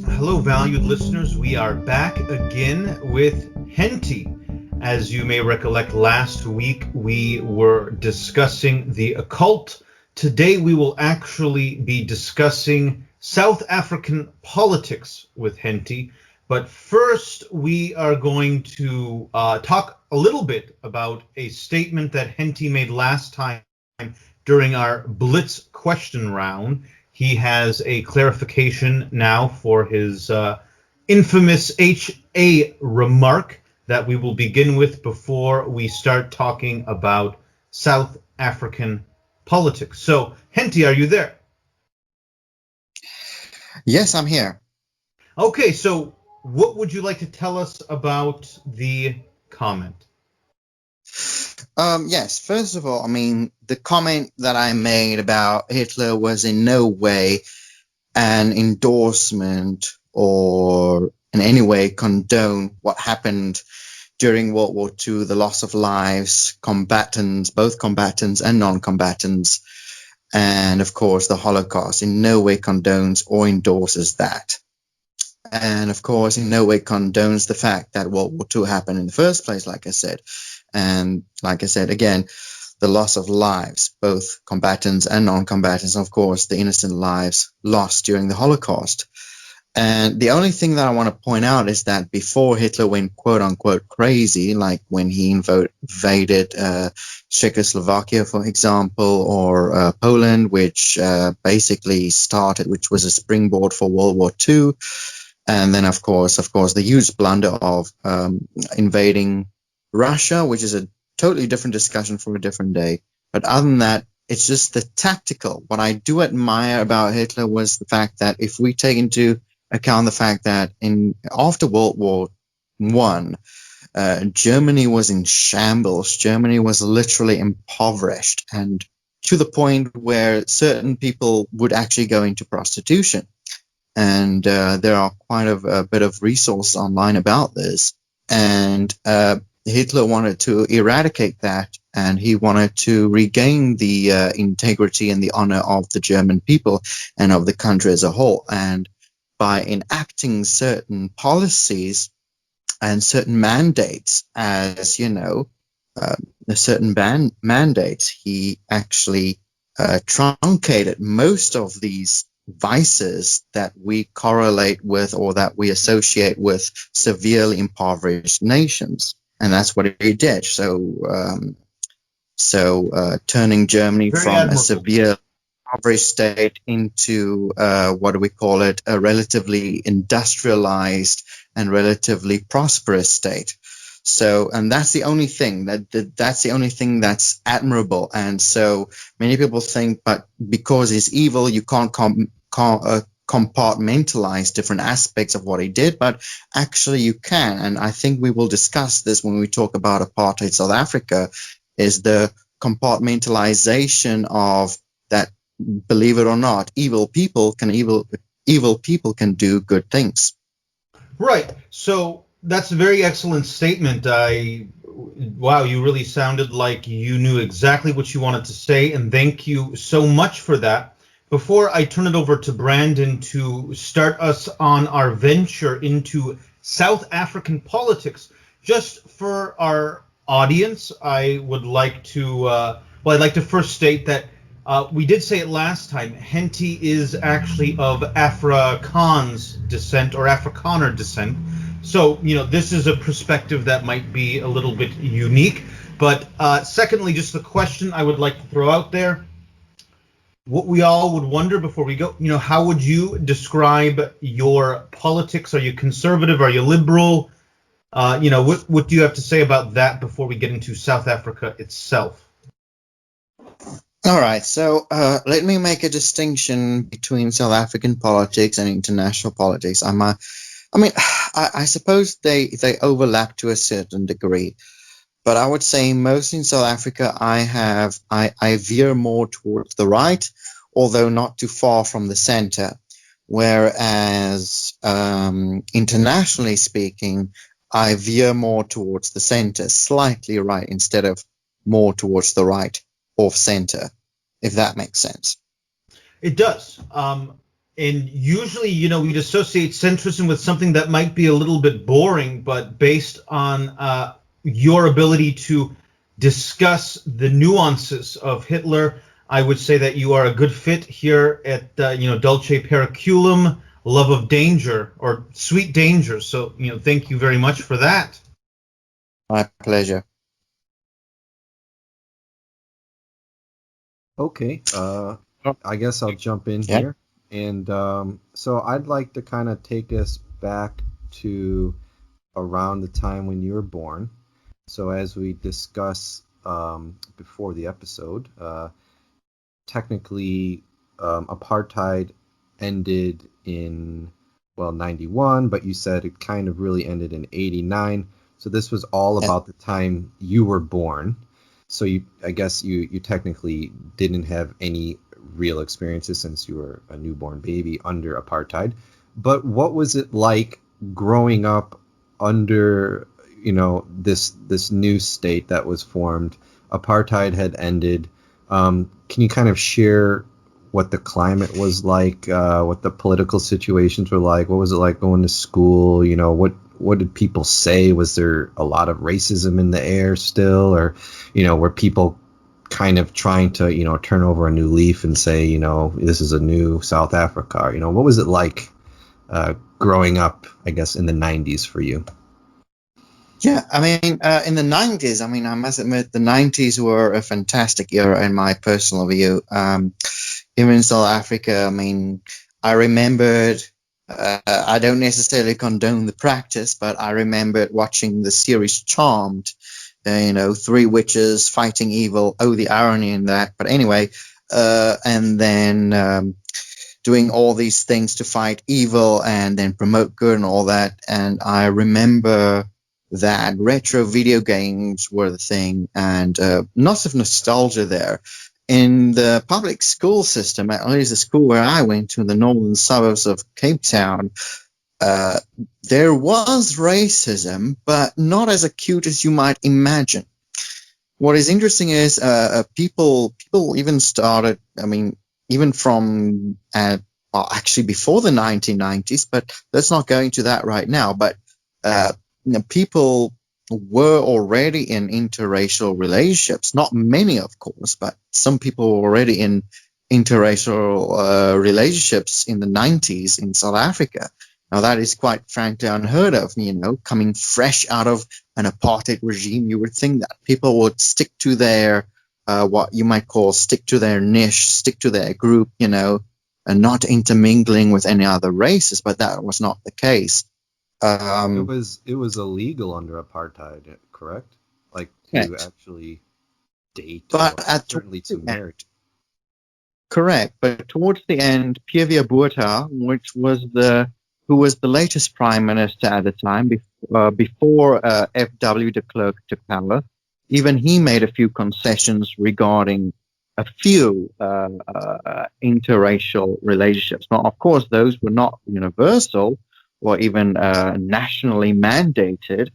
Hello, valued listeners. We are back again with Hentie. As you may recollect, last week we were discussing the occult. Today we will actually be discussing South African politics with Hentie. But first, we are going to talk a little bit about a statement that Hentie made last time during our Blitz question round. He has a clarification now for his infamous HA remark that we will begin with before we start talking about South African politics. So, Hentie, are you there? Yes, I'm here. Okay, so what would you like to tell us about the comment? Yes, first of all, I mean, the comment that I made about Hitler was in no way an endorsement or in any way condone what happened during World War II, the loss of lives, combatants, both combatants and non-combatants, and of course the Holocaust. In no way condones or endorses that. And of course, in no way condones the fact that World War II happened in the first place, like I said. And like I said, again, the loss of lives, both combatants and non-combatants, of course, the innocent lives lost during the Holocaust. And the only thing that I want to point out is that before Hitler went quote unquote crazy, like when he invaded Czechoslovakia, for example, or Poland, which basically started, which was a springboard for World War II. And then, of course, the huge blunder of invading Russia, which is a totally different discussion for a different day. But other than that, it's just the tactical. What I do admire about Hitler was the fact that if we take into account the fact that after World War I, Germany was in shambles. Germany was literally impoverished, and to the point where certain people would actually go into prostitution. And there are quite a bit of resources online about this. And Hitler wanted to eradicate that, and he wanted to regain the integrity and the honor of the German people and of the country as a whole. And by enacting certain policies and certain mandates, as you know, certain mandates, he actually truncated most of these vices that we correlate with or that we associate with severely impoverished nations. And that's what he did. So turning Germany Very from admirable. a severe impoverished state into what do we call it, a relatively industrialized and relatively prosperous state. So, and that's the only thing that's the only thing that's admirable. And so many people think, but because he's evil, you can't compartmentalize different aspects of what he did, but actually you can. And I think we will discuss this when we talk about apartheid South Africa, is the compartmentalization of that, believe it or not, evil people can do good things. Right. So that's a very excellent statement. Wow, you really sounded like you knew exactly what you wanted to say, and thank you so much for that. Before I turn it over to Brandon to start us on our venture into South African politics, just for our audience, I would like to, I'd like to first state that we did say it last time, Hentie is actually of Afrikaans descent or Afrikaner descent. So, this is a perspective that might be a little bit unique. But secondly, just the question I would like to throw out there, what we all would wonder before we go, how would you describe your politics? Are you conservative? Are you liberal? What do you have to say about that before we get into South Africa itself? All right, so let me make a distinction between South African politics and international politics. I'm I mean, I suppose they overlap to a certain degree, but I would say mostly in South Africa, I veer more towards the right, although not too far from the center. Whereas internationally speaking, I veer more towards the center, slightly right instead of more towards the right off center, if that makes sense. It does. And usually, we'd associate centrism with something that might be a little bit boring, but based on your ability to discuss the nuances of Hitler, I would say that you are a good fit here at, Dulce Periculum, love of danger, or sweet danger. So, thank you very much for that. My pleasure. Okay, I guess I'll jump in here. And so I'd like to kind of take us back to around the time when you were born. So as we discussed before the episode, technically apartheid ended in, 91, but you said it kind of really ended in 89. So this was all about the time you were born. So I guess you technically didn't have any real experiences since you were a newborn baby under apartheid. But what was it like growing up under, this new state that was formed? Apartheid had ended. Can you kind of share what the climate was like, what the political situations were like? What was it like going to school? What did people say? Was there a lot of racism in the air still? Or, were people kind of trying to, turn over a new leaf and say, this is a new South Africa? What was it like growing up, I guess, in the 90s for you? Yeah, I mean, in the 90s, I must admit, the 90s were a fantastic era in my personal view. Here in South Africa, I remembered, I don't necessarily condone the practice, but I remembered watching the series Charmed, three witches fighting evil. Oh, the irony in that. But anyway, and then doing all these things to fight evil and then promote good and all that. And I remember that retro video games were the thing, and lots of nostalgia there. In the public school system, at least the school where I went to in the northern suburbs of Cape Town, there was racism, but not as acute as you might imagine. What is interesting is people even started, even from, actually before the 1990s, but let's not go into that right now, but people were already in interracial relationships. Not many, of course, but some people were already in interracial relationships in the 90s in South Africa. Now, that is quite frankly unheard of, coming fresh out of an apartheid regime. You would think that people would stick to their, what you might call stick to their niche, stick to their group, and not intermingling with any other races, but that was not the case. It was illegal under apartheid, correct? Like to actually date, but certainly to marry. Correct, but towards the end, P.V. Botha, who was the latest prime minister at the time, before F.W. de Klerk took power, even he made a few concessions regarding a few interracial relationships. Now, of course, those were not universal or even nationally mandated,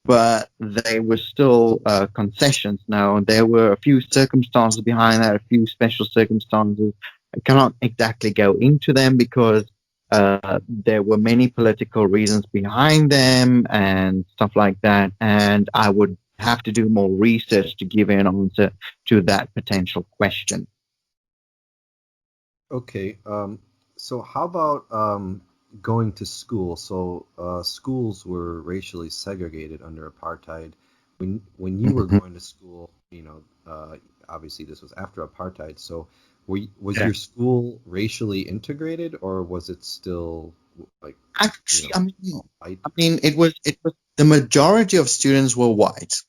but they were still concessions. Now, there were a few circumstances behind that, a few special circumstances. I cannot exactly go into them because there were many political reasons behind them and stuff like that, and I would have to do more research to give an answer to that potential question. Okay, so how about going to school? So schools were racially segregated under apartheid. When you were going to school, obviously this was after apartheid. So was your school racially integrated, or was it still like? Actually, it was the majority of students were white.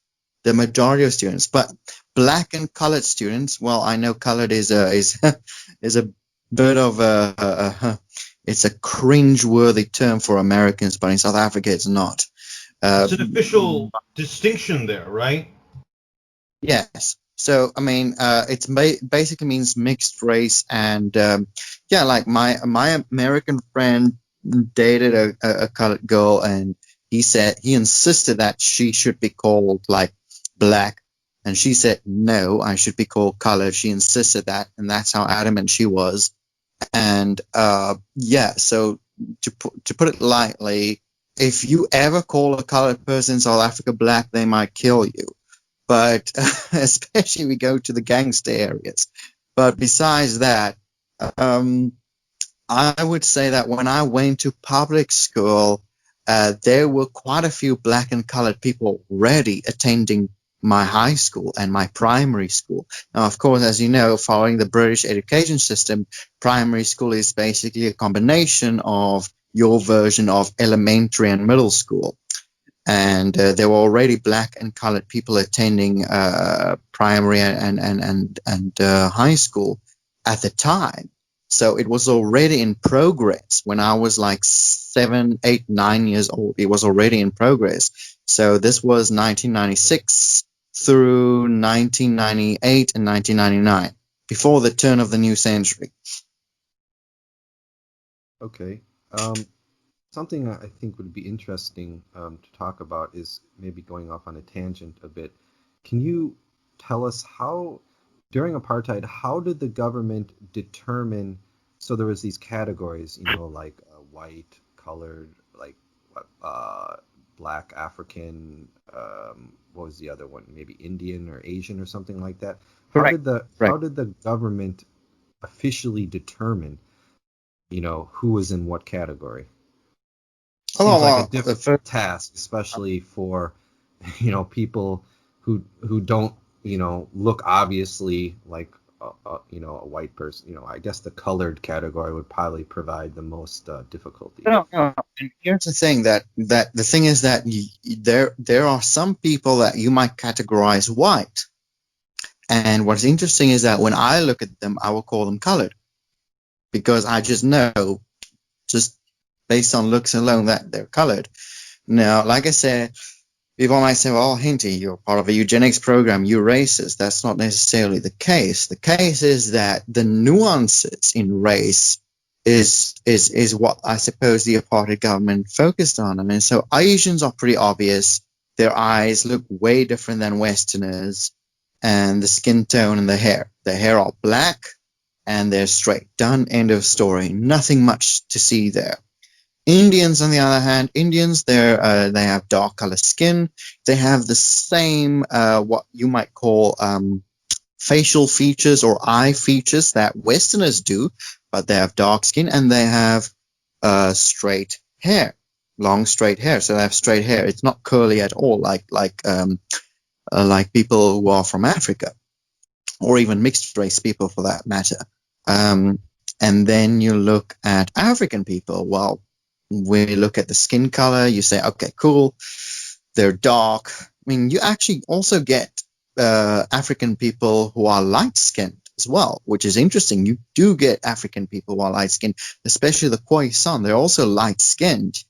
The majority of students, but black and colored students. Well, I know colored is a bit of It's a cringe-worthy term for Americans, but in South Africa, it's not. It's an official distinction there, right? Yes. So, I mean, it's basically means mixed race, and yeah, like my American friend dated a colored girl, and he insisted that she should be called like black, and she said no, I should be called colored. She insisted that, and that's how adamant she was. And yeah, so to put it lightly, if you ever call a colored person in South Africa black, they might kill you. But especially we go to the gangster areas. But besides that, um, I would say that when I went to public school, there were quite a few black and colored people already attending my high school and my primary school. Now, of course, as you know, following the British education system, primary school is basically a combination of your version of elementary and middle school. And there were already black and colored people attending primary and high school at the time. So it was already in progress when I was like 7, 8, 9 years old. It was already in progress. So this was 1996 through 1998 and 1999, before the turn of the new century. Okay. Something I think would be interesting to talk about is maybe going off on a tangent a bit. Can you tell us how, during apartheid, how did the government determine? So there was these categories, like white, colored, like black, African. What was the other one? Maybe Indian or Asian or something like that. How did the government officially determine, who was in what category? Seems like a difficult task, especially for, people who don't, look obviously like, a white person. I guess the colored category would probably provide the most difficulty. No. And here's the thing that the thing is that there are some people that you might categorize white. And what's interesting is that when I look at them, I will call them colored, because I just know, just based on looks alone, that they're colored. Now, like I said, people might say, well, Hentie, you're part of a eugenics program, you're racist. That's not necessarily the case. The case is that the nuances in race is what I suppose the apartheid government focused on. I mean, so Asians are pretty obvious. Their eyes look way different than Westerners, and the skin tone and the hair. The hair are black and they're straight. Done, end of story. Nothing much to see there. Indians, on the other hand, they have dark color skin. They have the same what you might call facial features or eye features that Westerners do, but they have dark skin and they have straight hair, long straight hair. So they have straight hair. It's not curly at all, like people who are from Africa, or even mixed race people for that matter. And then you look at African people. Well, when you look at the skin color, you say, okay, cool, they're dark. I mean, you actually also get African people who are light-skinned as well, which is interesting. You do get African people who are light-skinned, especially the Khoisan. They're also light-skinned.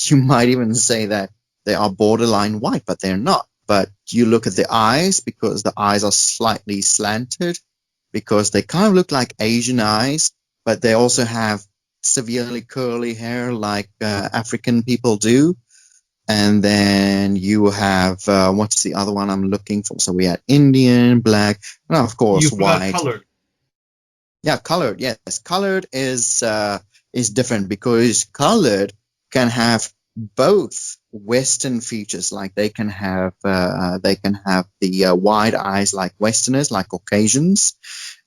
You might even say that they are borderline white, but they're not. But you look at the eyes, because the eyes are slightly slanted, because they kind of look like Asian eyes, but they also have severely curly hair like African people do. And then you have, what's the other one I'm looking for? So we had Indian, black, and of course white. Colored. Yeah, colored. Yes, colored is different, because colored can have both Western features, like they can have the wide eyes like Westerners, like Caucasians,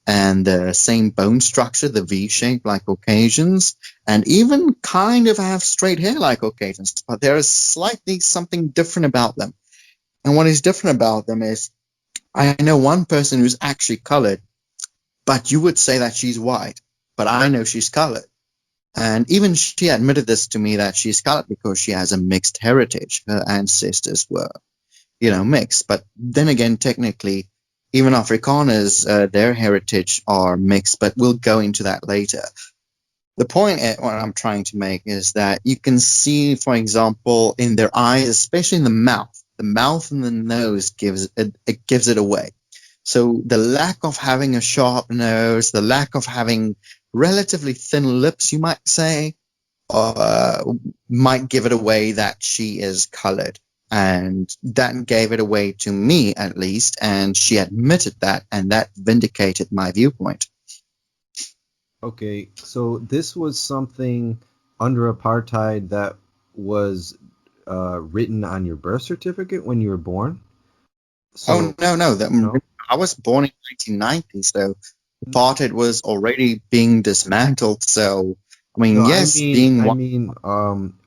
and the same bone structure, the V shape like Caucasians, and even kind of have straight hair like Caucasians, but there is slightly something different about them. And what is different about them is, I know one person who's actually colored, but you would say that she's white, but I know she's colored. And even she admitted this to me, that she's colored because she has a mixed heritage. Her ancestors were, mixed. But then again, technically, even Afrikaners, their heritage are mixed, but we'll go into that later. The point what I'm trying to make is that you can see, for example, in their eyes, especially in the mouth and the nose gives it away. So the lack of having a sharp nose, the lack of having relatively thin lips, you might say, might give it away that she is colored. And that gave it away to me, at least. And she admitted that, and that vindicated my viewpoint. Okay, so this was something under apartheid that was written on your birth certificate when you were born? So, No. no? I was born in 1990, so apartheid was already being dismantled. So, I mean, No, I yes, mean, being I one. mean,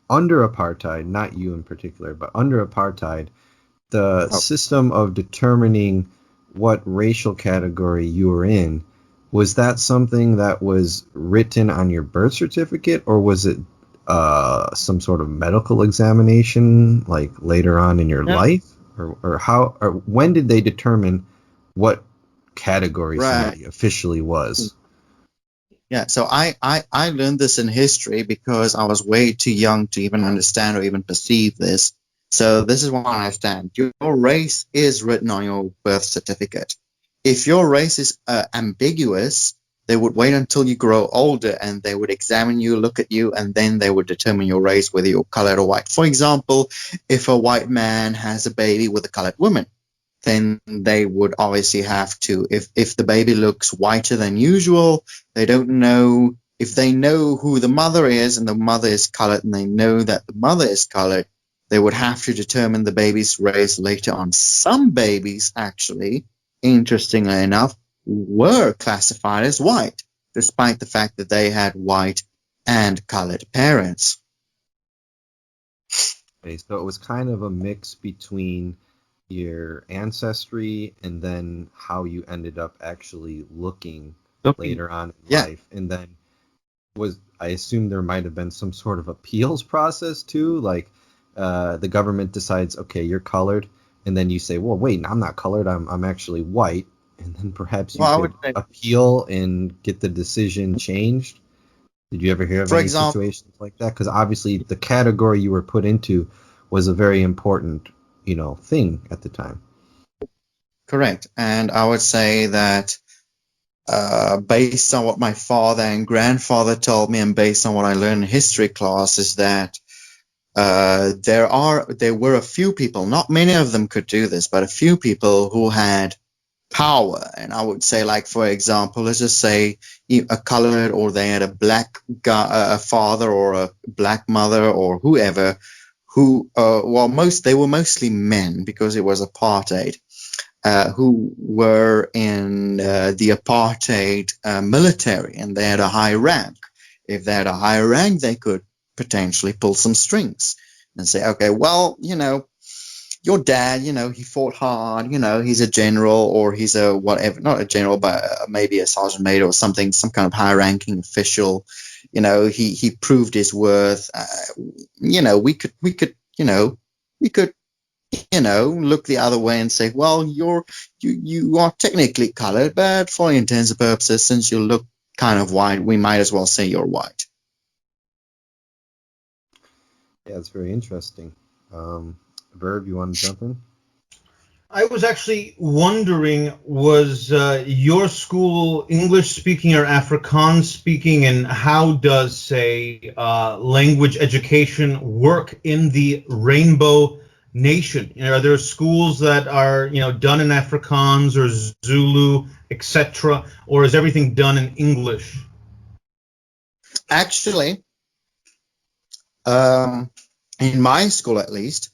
under apartheid, not you in particular, but under apartheid, the Oh, system of determining what racial category you were in, was that something that was written on your birth certificate, or was it some sort of medical examination, like later on in your no, life, or how, or when did they determine what category right. somebody officially was? Yeah, so I learned this in history because I was way too young to even understand or even perceive this. So this is what I understand. Your race is written on your birth certificate. If your race is ambiguous, they would wait until you grow older and they would examine you, look at you, and then they would determine your race, whether you're colored or white. For example, if a white man has a baby with a colored woman, then they would obviously have to, if the baby looks whiter than usual, they don't know, if they know who the mother is and the mother is colored and they know that the mother is colored, they would have to determine the baby's race later on. Some babies, actually, interestingly enough, were classified as white, despite the fact that they had white and colored parents. Okay, so it was kind of a mix between your ancestry and then how you ended up actually looking Looking, later on in yeah, life. And then I assume there might have been some sort of appeals process too, like the government decides, okay, you're colored, and then you say, well, wait, I'm not colored, I'm actually white, and then perhaps you well, I would could say, appeal and get the decision changed. Did you ever hear of for any example, situations like that? Because obviously the category you were put into was a very important, thing at the time. correct. And I would say that based on what my father and grandfather told me, and based on what I learned in history class, is that there were a few people, not many of them could do this, but a few people who had power. And I would say, like, for example, let's just say a colored, or they had a black guy, a father, or a black mother, or whoever, who, they were mostly men because it was apartheid, who were in the apartheid military, and they had a high rank. If they had a high rank, they could potentially pull some strings and say, okay, well, your dad, he fought hard, he's a general, or he's a whatever, not a general, but maybe a sergeant major or something, some kind of high ranking official. He proved his worth. We could look the other way and say, well, you are technically colored, but for all intents and purposes, since you look kind of white, we might as well say you're white. Yeah, it's very interesting. Verb, you want to jump in? I was actually wondering, was your school English speaking or Afrikaans speaking, and how does, say, language education work in the Rainbow Nation? Are there schools that are, done in Afrikaans or Zulu, etc., or is everything done in English? Actually, in my school at least,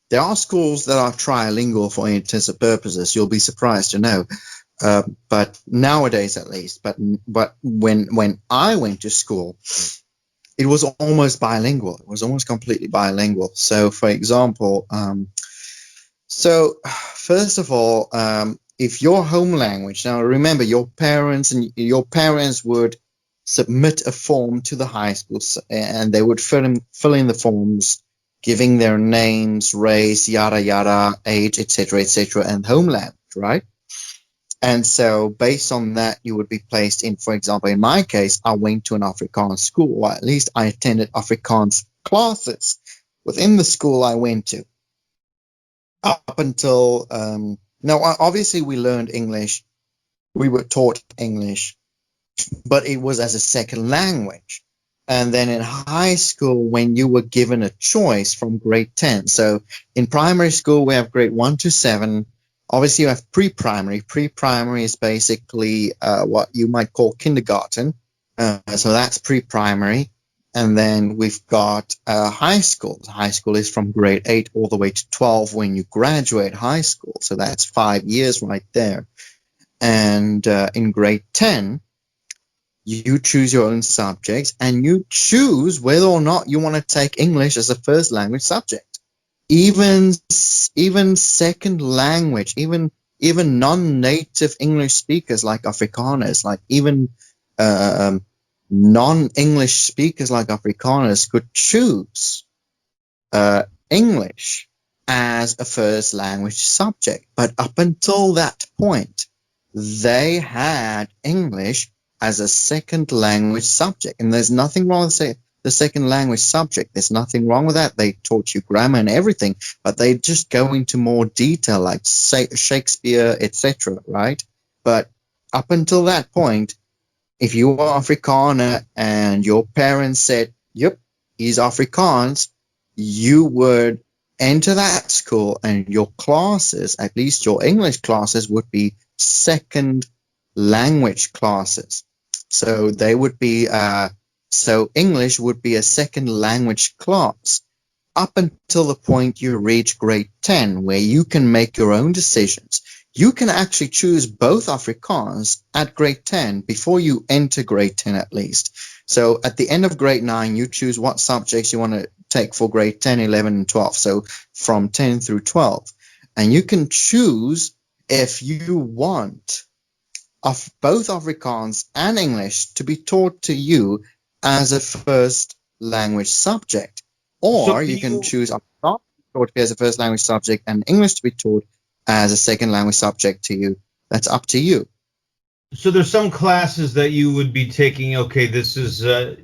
there are schools that are trilingual for all intents and purposes. You'll be surprised to know. But nowadays, at least, but when I went to school, it was almost bilingual. It was almost completely bilingual. So, for example, first of all, if your home language, now remember, your parents would submit a form to the high school, and they would fill in the forms, giving their names, race, yada yada, age, etc., etc., and home language, right? And so based on that, you would be placed in, for example, in my case, I went to an Afrikaans school, or at least I attended Afrikaans classes within the school I went to. Up until, now obviously we learned English, we were taught English, but it was as a second language. And then in high school, when you were given a choice from grade 10. So in primary school, we have grade 1 to 7. Obviously, you have pre-primary. Pre-primary is basically what you might call kindergarten. So that's pre-primary. And then we've got high school. High school is from grade 8 all the way to 12 when you graduate high school. So that's 5 years right there. And in grade 10, you choose your own subjects and you choose whether or not you want to take English as a first language subject. Even second language, even non-native English speakers like Afrikaners, like even non-English speakers like Afrikaners could choose English as a first language subject. But up until that point, they had English as a second language subject. And there's nothing wrong with the second language subject. There's nothing wrong with that. They taught you grammar and everything, but they just go into more detail, like say Shakespeare, etc., right? But up until that point, if you were Afrikaner and your parents said, yep, he's Afrikaans, you would enter that school and your classes, at least your English classes, would be second language classes. So they would be, so English would be a second language class up until the point you reach grade 10, where you can make your own decisions. You can actually choose both Afrikaans at grade 10 before you enter grade 10 at least. So at the end of grade 9, you choose what subjects you want to take for grade 10, 11, and 12. So from 10 through 12. And you can choose if you want of both Afrikaans and English to be taught to you as a first language subject. Or so you can choose Afrikaans to be as a first language subject and English to be taught as a second language subject to you. That's up to you. So there's some classes that you would be taking, okay, this is the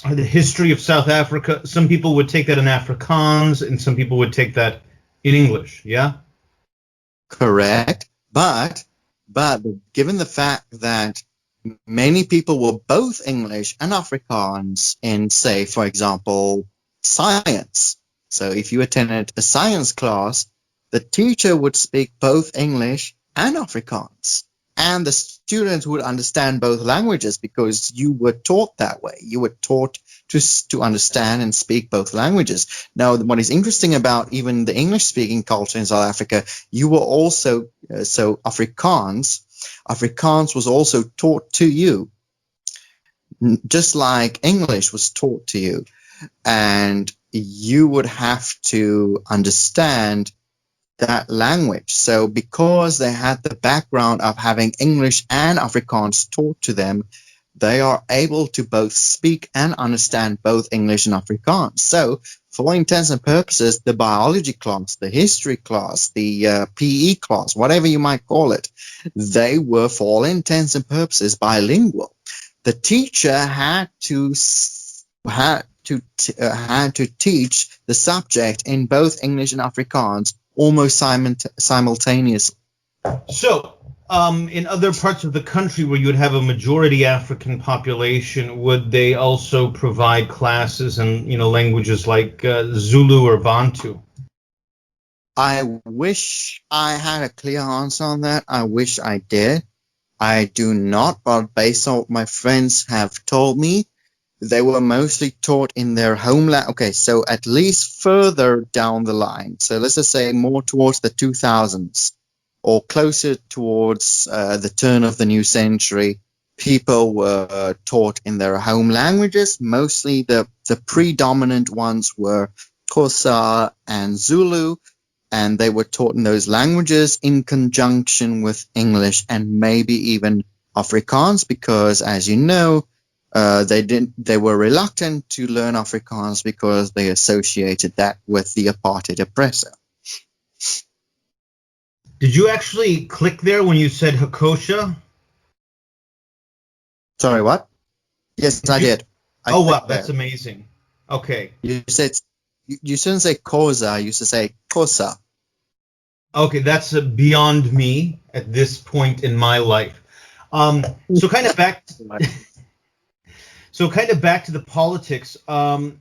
history of South Africa. Some people would take that in Afrikaans and some people would take that in English, yeah? Correct. But given the fact that many people were both English and Afrikaans in, say, for example, science. So if you attended a science class, the teacher would speak both English and Afrikaans. And the students would understand both languages because you were taught that way. You were taught to understand and speak both languages. Now, what is interesting about even the English-speaking culture in South Africa, you were also, so Afrikaans was also taught to you, just like English was taught to you. And you would have to understand that language. So because they had the background of having English and Afrikaans taught to them, they are able to both speak and understand both English and Afrikaans. So for all intents and purposes, the biology class, the history class, the PE class, whatever you might call it, they were for all intents and purposes bilingual. The teacher had to teach the subject in both English and Afrikaans almost simultaneously. So, in other parts of the country where you would have a majority African population, would they also provide classes in, languages like Zulu or Bantu? I wish I had a clear answer on that. I wish I did. I do not, but based on what my friends have told me, they were mostly taught in their homeland. Okay, so at least further down the line. So let's just say more towards the 2000s or closer towards the turn of the new century, people were taught in their home languages. Mostly the predominant ones were Xhosa and Zulu, and they were taught in those languages in conjunction with English and maybe even Afrikaans, because as you know, they were reluctant to learn Afrikaans because they associated that with the apartheid oppressor. Did you actually click there when you said Hakosha? Sorry, what? Yes, I did. I Oh, wow, clicked that's there. amazing. Okay. You said you shouldn't say Kosa. You should say Kosa. Okay, that's beyond me at this point in my life. So kind of back, so kind of back to the politics. I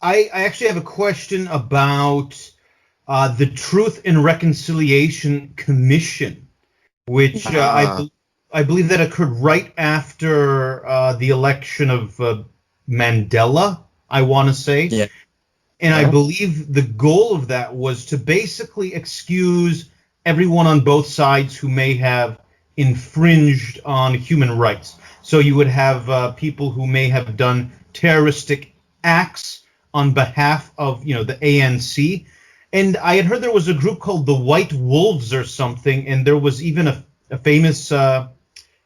actually have a question about the Truth and Reconciliation Commission, which I believe that occurred right after the election of Mandela, I want to say. Yeah. And I believe the goal of that was to basically excuse everyone on both sides who may have infringed on human rights. So you would have people who may have done terroristic acts on behalf of, the ANC. And I had heard there was a group called the White Wolves or something, and there was even a famous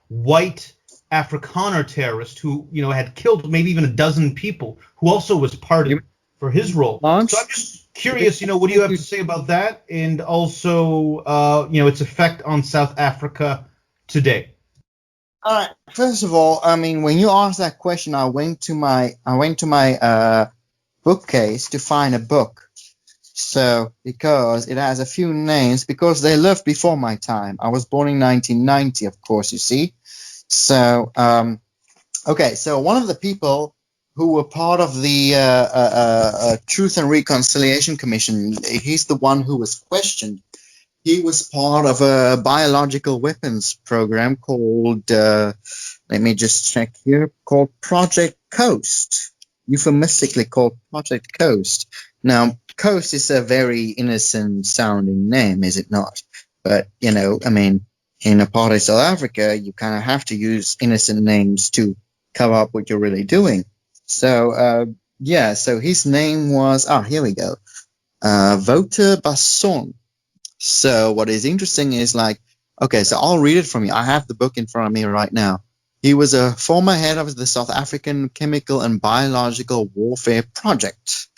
white Afrikaner terrorist who, had killed maybe even a dozen people, who also was part of for his role. So I'm just curious, what do you have to say about that, and also, its effect on South Africa today? All right. First of all, I mean, when you asked that question, I went to my bookcase to find a book. So because it has a few names, because they lived before my time. I was born in 1990, of course. You see. So okay. So one of the people who were part of the Truth and Reconciliation Commission, he's the one who was questioned. He was part of a biological weapons program called, let me just check here, called Project Coast, euphemistically called Project Coast. Now, Coast is a very innocent sounding name, is it not? But, I mean, in apartheid South Africa, you kind of have to use innocent names to cover up what you're really doing. So, so his name was, here we go, Wouter Basson. So what is interesting is okay, so I'll read it from you. I have the book in front of me right now. He was a former head of the South African Chemical and Biological Warfare Project.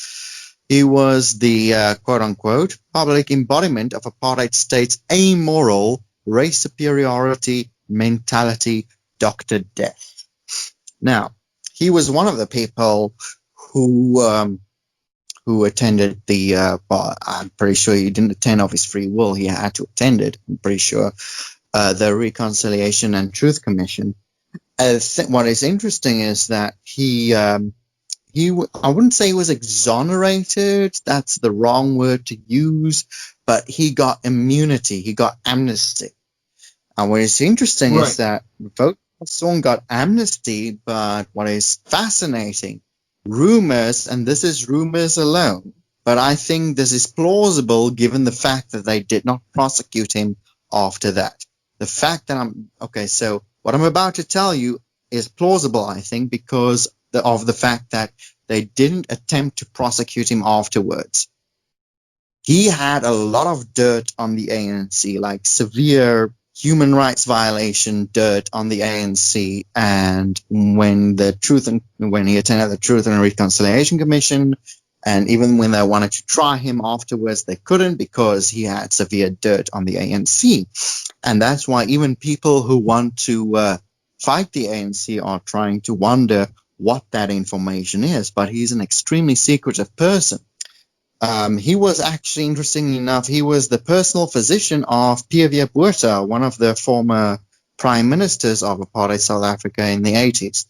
He was the quote-unquote public embodiment of apartheid state's amoral race superiority mentality, Dr. Death. Now, he was one of the people who attended the I'm pretty sure he didn't attend of his free will. He had to attend it, I'm pretty sure, the Reconciliation and Truth Commission. What is interesting is that I wouldn't say he was exonerated. That's the wrong word to use, but he got immunity. He got amnesty. And what is interesting is that Volkswagen got amnesty, but what is fascinating, rumors, and this is rumors alone, but I think this is plausible given the fact that they did not prosecute him after that. The fact that so what I'm about to tell you is plausible, I think, because of the fact that they didn't attempt to prosecute him afterwards. He had a lot of dirt on the ANC, like severe human rights violation dirt on the ANC, and when he attended the Truth and Reconciliation Commission, and even when they wanted to try him afterwards, they couldn't because he had severe dirt on the ANC. And that's why even people who want to fight the ANC are trying to wonder what that information is. But he's an extremely secretive person. He was actually, interestingly enough, he was the personal physician of P.W. Botha, one of the former prime ministers of apartheid South Africa in the 80s.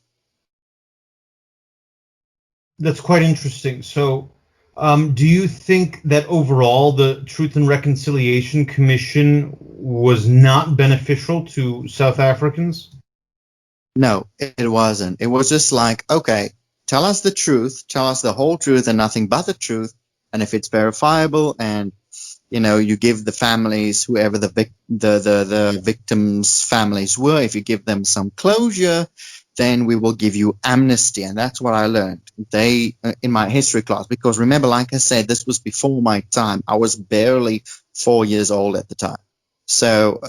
That's quite interesting. So, do you think that overall the Truth and Reconciliation Commission was not beneficial to South Africans? No, it wasn't. It was just okay, tell us the truth, tell us the whole truth and nothing but the truth. And if it's verifiable and, you give the families, whoever the victims' families were, if you give them some closure, then we will give you amnesty. And that's what I learned in my history class. Because remember, like I said, this was before my time. I was barely 4 years old at the time. So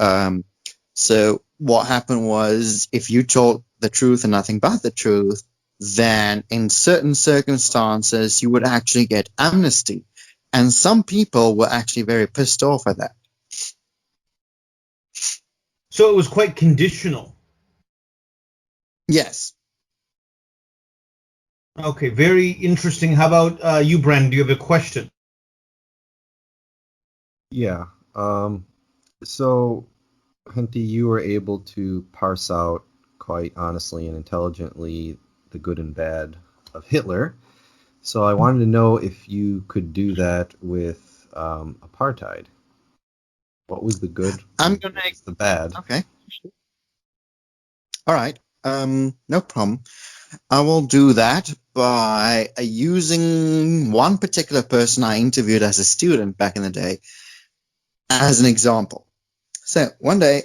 what happened was, if you told the truth and nothing but the truth, then in certain circumstances, you would actually get amnesty. And some people were actually very pissed off at that. So it was quite conditional. Yes. Okay, very interesting. How about you, Brandon? Do you have a question? Yeah. So, Hentie, you were able to parse out quite honestly and intelligently the good and bad of Hitler. So I wanted to know if you could do that with apartheid. What was the good I'm and gonna. what was the bad? Okay. All right. No problem. I will do that by using one particular person I interviewed as a student back in the day as an example. So one day,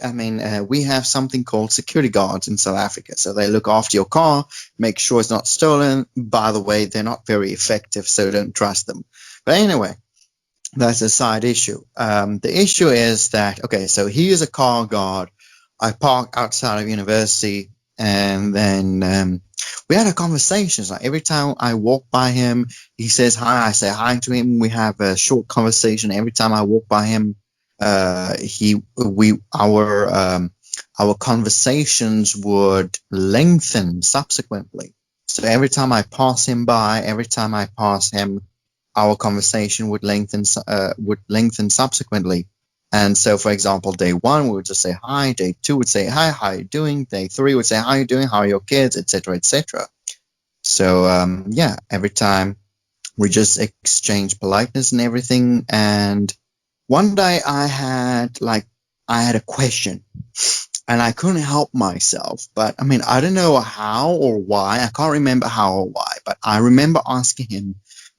we have something called security guards in South Africa. So they look after your car, make sure it's not stolen. By the way, they're not very effective, so don't trust them. But anyway, that's a side issue. The issue is that, okay, so he is a car guard. I park outside of university, and then we had a conversation. Like every time I walk by him, he says hi. I say hi to him. We have a short conversation. Every time I walk by him, our conversations would lengthen subsequently. So every time I pass him by, every time I pass him, our conversation would lengthen subsequently. And so, for example, day one we would just say hi. Day two would say hi, how are you doing? Day three would say how are you doing? How are your kids, etc., etc. So yeah, every time we just exchange politeness and everything. And one day I had a question and I couldn't help myself. But I mean, I don't know how or why. I can't remember how or why, but I remember asking him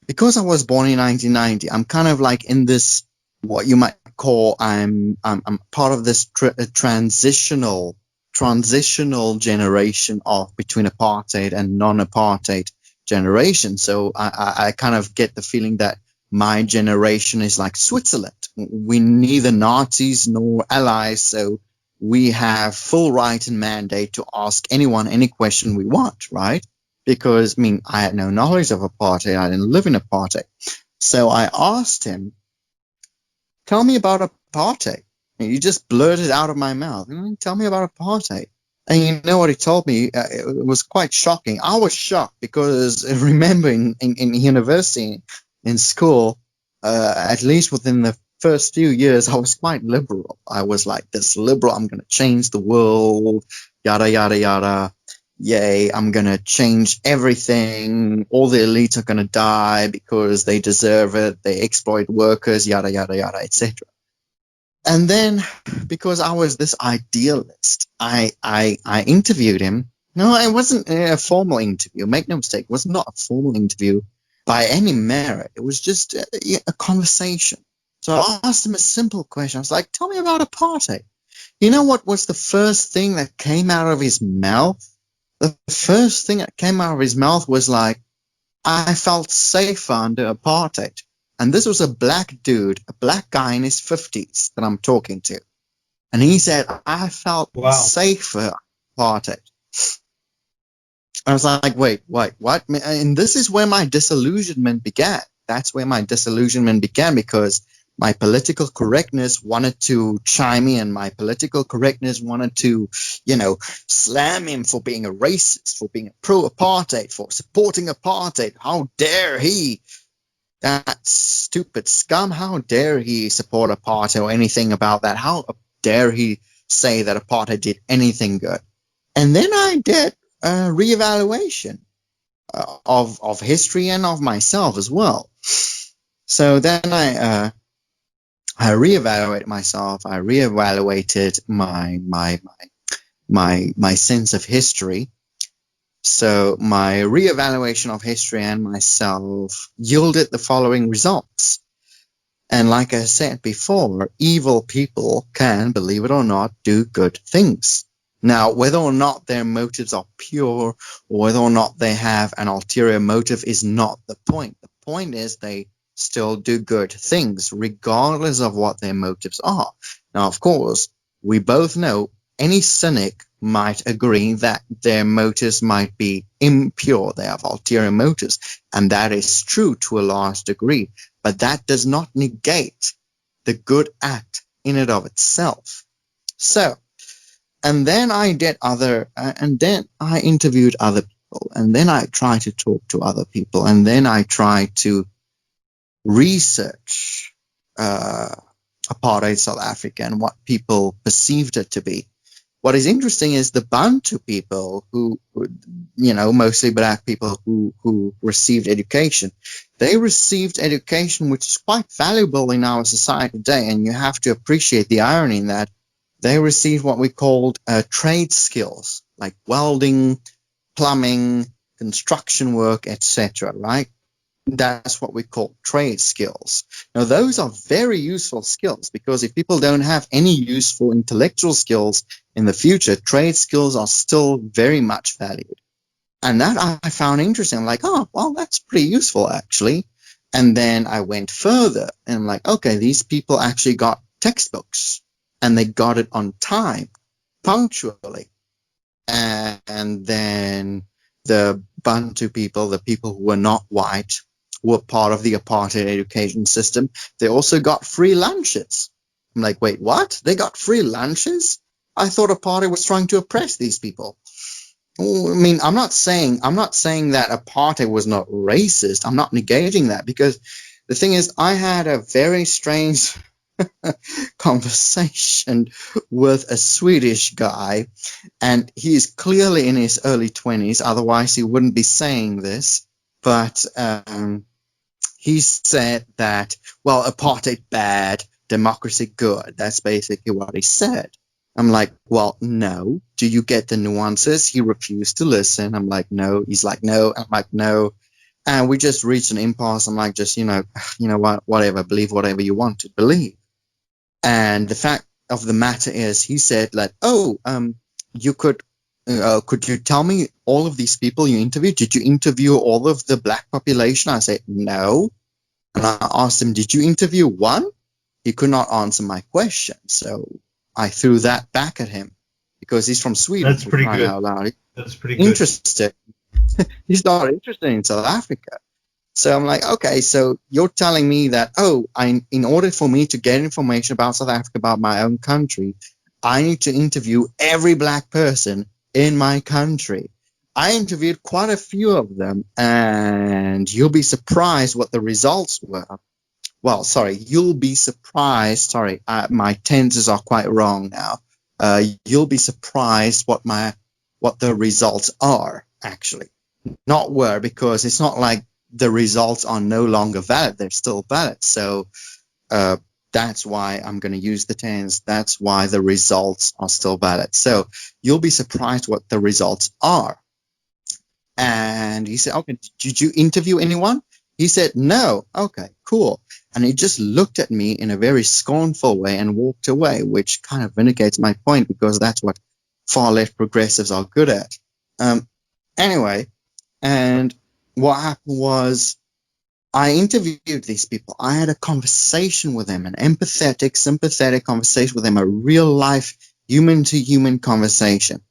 because I was born in 1990. I'm kind of like in this, what you might call, I'm part of this transitional generation of between apartheid and non-apartheid generation. So I kind of get the feeling that my generation is like Switzerland. We neither Nazis nor allies, so we have full right and mandate to ask anyone any question we want, right? Because, I mean, I had no knowledge of apartheid. I didn't live in apartheid. So I asked him, tell me about apartheid. And he just blurted out of my mouth, tell me about apartheid. And you know what he told me? It was quite shocking. I was shocked because remembering in university, in school, at least within the first few years, I was quite liberal. I was like this liberal, I'm going to change the world, yada, yada, yada. Yay, I'm going to change everything. All the elites are going to die because they deserve it. They exploit workers, yada, yada, yada, etc. And then, because I was this idealist, I interviewed him. No, it wasn't a formal interview. Make no mistake, it was not a formal interview by any merit. It was just a conversation. So I asked him a simple question. I was like, tell me about apartheid. You know what was the first thing that came out of his mouth? The first thing that came out of his mouth was like, I felt safer under apartheid. And this was a black dude, a black guy in his 50s that I'm talking to. And he said, I felt Wow. safer apartheid. I was like, wait, what? And this is where my disillusionment began. That's where my disillusionment began because my political correctness wanted to chime in. My political correctness wanted to, slam him for being a racist, for being a pro-apartheid, for supporting apartheid. How dare he? That stupid scum. How dare he support apartheid or anything about that? How dare he say that apartheid did anything good? And then I did a reevaluation of history and of myself as well. So then I reevaluated myself. I reevaluated my sense of history. So my reevaluation of history and myself yielded the following results. And like I said before, evil people can, believe it or not, do good things. Now, whether or not their motives are pure or whether or not they have an ulterior motive is not the point. The point is they still do good things regardless of what their motives are. Now, of course, we both know any cynic might agree that their motives might be impure. They have ulterior motives. And that is true to a large degree. But that does not negate the good act in and of itself. So, And then I did and then I interviewed other people, and then I tried to talk to other people, and then I tried to research apartheid South Africa and what people perceived it to be. What is interesting is the Bantu people who mostly black people who received education. They received education which is quite valuable in our society today, and you have to appreciate the irony in that they received what we called trade skills, like welding, plumbing, construction work, etc., right? That's what we call trade skills. Now, those are very useful skills because if people don't have any useful intellectual skills in the future, trade skills are still very much valued. And that I found interesting. Like, oh, well, that's pretty useful, actually. And then I went further and I'm like, okay, these people actually got textbooks and they got it on time, punctually. And then the Bantu people, the people who were not white, were part of the apartheid education system. They also got free lunches. I'm like, wait, what? They got free lunches? I thought apartheid was trying to oppress these people. I mean, I'm not saying that apartheid was not racist. I'm not negating that because the thing is, I had a very strange conversation with a Swedish guy, and he's clearly in his early 20s. Otherwise, he wouldn't be saying this. But he said that, well, apartheid bad, democracy good. That's basically what he said. I'm like, well, no. Do you get the nuances? He refused to listen. I'm like, no. He's like, no. I'm like, no. And we just reached an impasse. I'm like, just, you know what, whatever, believe whatever you want to believe. And the fact of the matter is, he said, like, oh, could you tell me all of these people you interviewed? Did you interview all of the black population? I said, no. And I asked him, did you interview one? He could not answer my question. So I threw that back at him because he's from Sweden. That's pretty good. That's pretty good. Interested. He's not interested in South Africa. So I'm like, okay, so you're telling me that, in order for me to get information about South Africa, about my own country, I need to interview every black person in my country. I interviewed quite a few of them, and you'll be surprised what the results were. Well, sorry, you'll be surprised. Sorry, my tenses are quite wrong now. You'll be surprised what the results are, actually. Not were, because it's not like the results are no longer valid. They're still valid. So that's why I'm going to use the tense. That's why the results are still valid. So you'll be surprised what the results are. And he said, okay, did you interview anyone? He said, no. Okay, cool. And he just looked at me in a very scornful way and walked away, which kind of vindicates my point because that's what far left progressives are good at. Anyway, and what happened was I interviewed these people. I had a conversation with them, an empathetic, sympathetic conversation with them, a real life human-to-human conversation.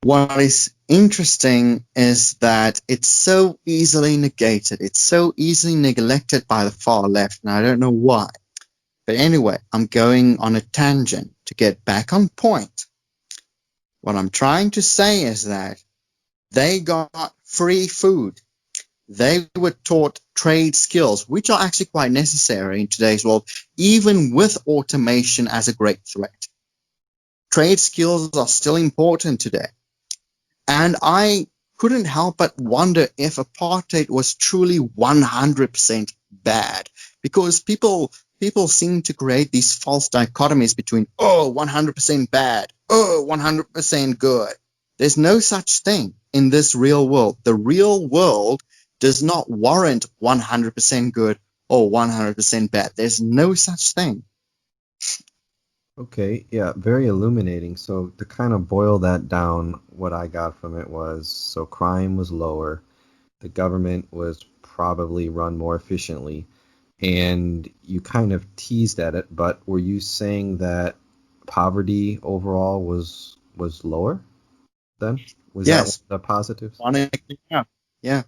What is interesting is that it's so easily negated. It's so easily neglected by the far left, and I don't know why. But anyway, I'm going on a tangent to get back on point. What I'm trying to say is that they got free food. They were taught trade skills, which are actually quite necessary in today's world, even with automation as a great threat. Trade skills are still important today. And I couldn't help but wonder if apartheid was truly 100% bad, because people seem to create these false dichotomies between, 100% bad, 100% good. There's no such thing in this real world. The real world does not warrant 100% good or 100% bad. There's no such thing. Okay, yeah, very illuminating. So to kind of boil that down, what I got from it was, so crime was lower, the government was probably run more efficiently, and you kind of teased at it, but were you saying that poverty overall was lower then? Was Yes. that the positives? Yeah.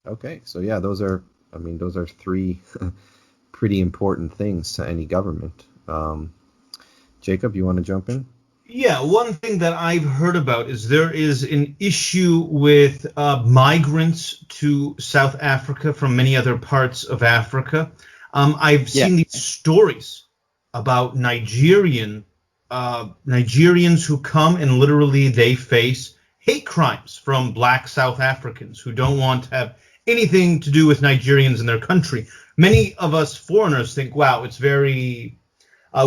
Okay, so yeah, those are three pretty important things to any government. Jacob, you want to jump in? Yeah, one thing that I've heard about is there is an issue with migrants to South Africa from many other parts of Africa. I've Yeah. seen these stories about Nigerians who come and literally they face hate crimes from black South Africans who don't want to have anything to do with Nigerians in their country. Many of us foreigners think, wow, it's very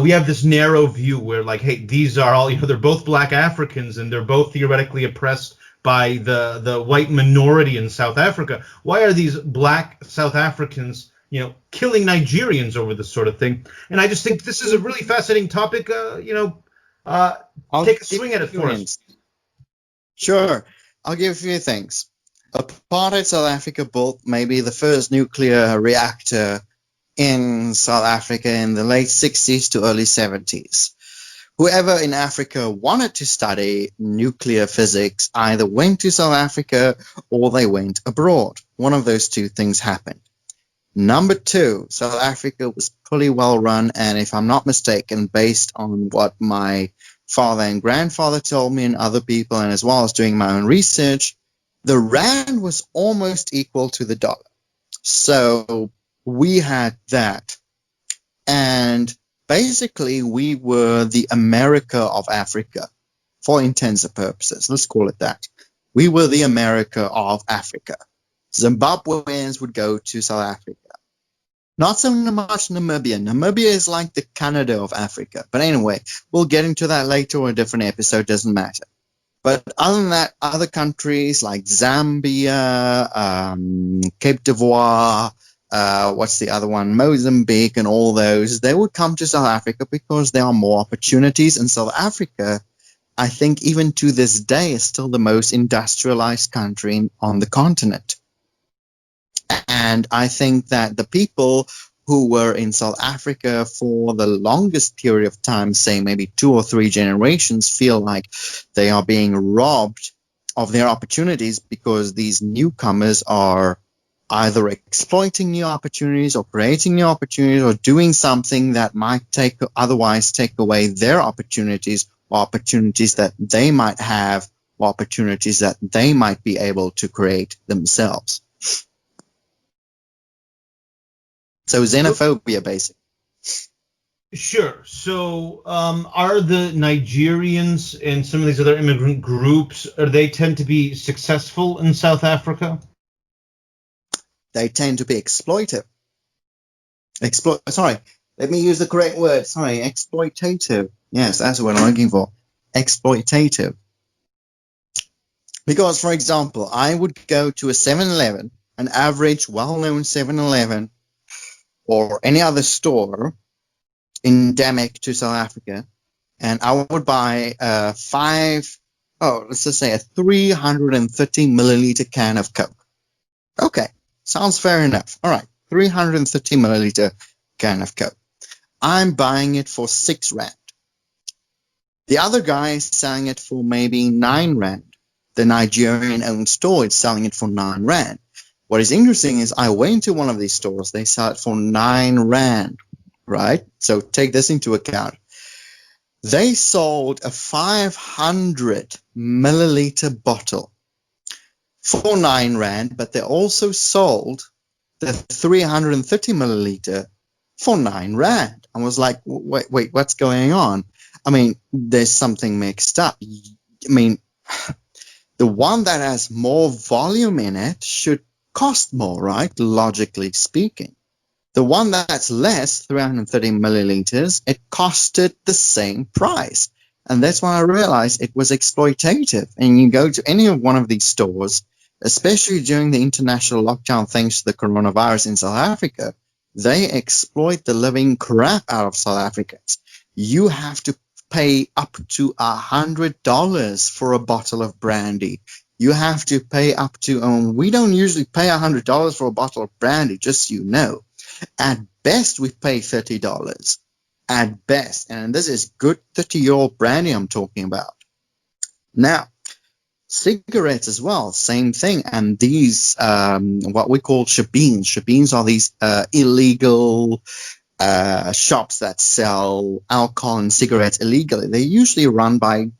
we have this narrow view where like, hey, these are all, they're both black Africans and they're both theoretically oppressed by the white minority in South Africa. Why are these black South Africans, killing Nigerians over this sort of thing? And I just think this is a really fascinating topic. I'll Take a give swing at it you for us. hints. Sure. I'll give a few things. Apartheid South Africa built maybe the first nuclear reactor in South Africa in the late 60s to early 70s. Whoever in Africa wanted to study nuclear physics either went to South Africa or they went abroad. One of those two things happened. Number two, South Africa was pretty well run, and if I'm not mistaken, based on what my father and grandfather told me and other people, and as well as doing my own research, the rand was almost equal to the dollar. So we had that. And basically, we were the America of Africa, for intents and purposes. Let's call it that. We were the America of Africa. Zimbabweans would go to South Africa. Not so much Namibia. Namibia is like the Canada of Africa. But anyway, we'll get into that later or a different episode, doesn't matter. But other than that, other countries like Zambia, Cape d'Ivoire, what's the other one? Mozambique and all those, they would come to South Africa because there are more opportunities. And South Africa, I think even to this day, is still the most industrialized country on the continent. And I think that the people who were in South Africa for the longest period of time, say maybe 2 or 3 generations, feel like they are being robbed of their opportunities because these newcomers are either exploiting new opportunities or creating new opportunities or doing something that might otherwise take away their opportunities or opportunities that they might have or opportunities that they might be able to create themselves. So xenophobia, basically. Sure. So, are the Nigerians and some of these other immigrant groups, they tend to be successful in South Africa? They tend to be exploitive. Sorry, let me use the correct word. Sorry, exploitative. Yes, that's what I'm looking for. Exploitative. Because, for example, I would go to a 7-Eleven, an average, well-known 7-Eleven, or any other store endemic to South Africa, and I would buy let's just say a 330 milliliter can of Coke. Okay, sounds fair enough. All right, 330 milliliter can of Coke. I'm buying it for 6 rand. The other guy is selling it for maybe 9 rand. The Nigerian-owned store is selling it for 9 rand. What is interesting is I went to one of these stores. They sell it for 9 rand, right? So take this into account. They sold a 500 milliliter bottle for 9 rand, but they also sold the 330 milliliter for 9 rand. I was like, wait, what's going on? I mean, there's something mixed up. I mean, the one that has more volume in it should cost more, right? Logically speaking. The one that's less, 330 milliliters, it costed the same price. And that's when I realized it was exploitative. And you go to any of one of these stores, especially during the international lockdown thanks to the coronavirus in South Africa, they exploit the living crap out of South Africans. You have to pay up to $100 for a bottle of brandy. You have to pay up to, we don't usually pay $100 for a bottle of brandy, just so you know. At best, we pay $30. At best. And this is good 30-year-old brandy I'm talking about. Now, cigarettes as well, same thing. And these, what we call shebeens. Shebeens are these illegal shops that sell alcohol and cigarettes illegally, they're usually run by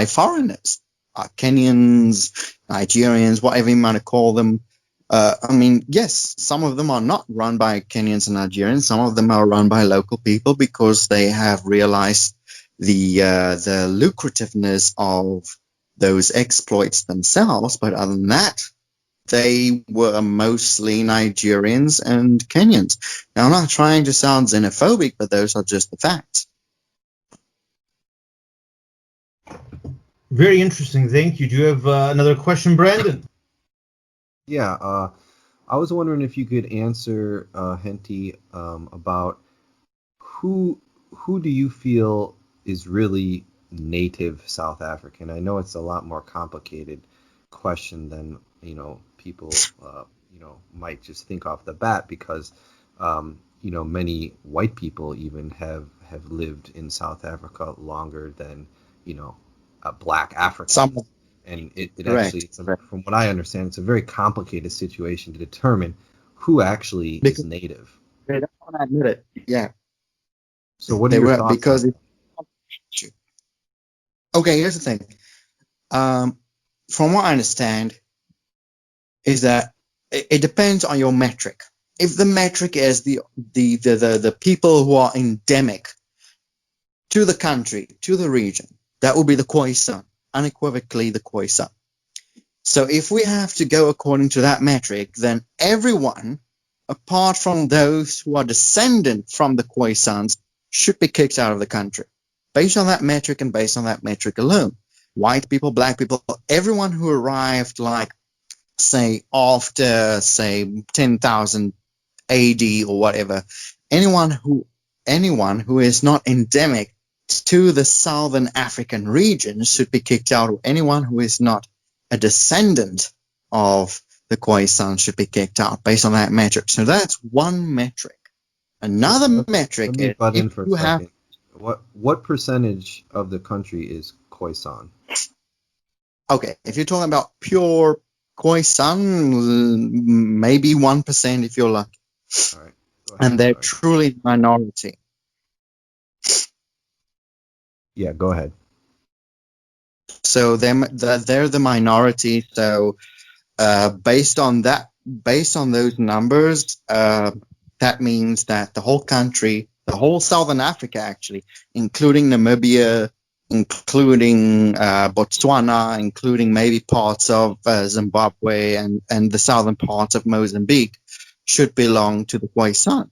foreigners, Kenyans, Nigerians, whatever you want to call them. I mean, yes, some of them are not run by Kenyans and Nigerians. Some of them are run by local people because they have realized the lucrativeness of those exploits themselves. But other than that, they were mostly Nigerians and Kenyans. Now, I'm not trying to sound xenophobic, but those are just the facts. Very interesting. Thank you. Do you have another question, Brandon? Yeah, I was wondering if you could answer, Hentie, about who do you feel is really native South African? I know it's a lot more complicated question than people might just think off the bat, because many white people even have lived in South Africa longer than a black African. Some, And it correct, actually, correct. from what I understand, it's a very complicated situation to determine who actually is Because native. they don't want to admit it. Yeah, So what are they your were thoughts because. on that? Okay, here's the thing. From what I understand, is that it depends on your metric. If the metric is the people who are endemic to the country, to the region, that will be the Khoisan, unequivocally the Khoisan. So if we have to go according to that metric, then everyone, apart from those who are descendant from the Khoisans, should be kicked out of the country. Based on that metric and based on that metric alone. White people, black people, everyone who arrived, like, say, after, say, 10,000 AD or whatever, anyone who is not endemic to the Southern African region should be kicked out, or anyone who is not a descendant of the Khoisan should be kicked out based on that metric. So that's one metric. Another metric Let me is butt in if for a you have, second. What percentage of the country is Khoisan? okay, if you're talking about pure Khoisan, maybe 1% if you're lucky. All right, go ahead. And they're Sorry. truly minority. Yeah, go ahead. So they're the minority. So based on those numbers, that means that the whole country, the whole Southern Africa, actually, including Namibia, including Botswana, including maybe parts of Zimbabwe and the southern parts of Mozambique, should belong to the Khoisan.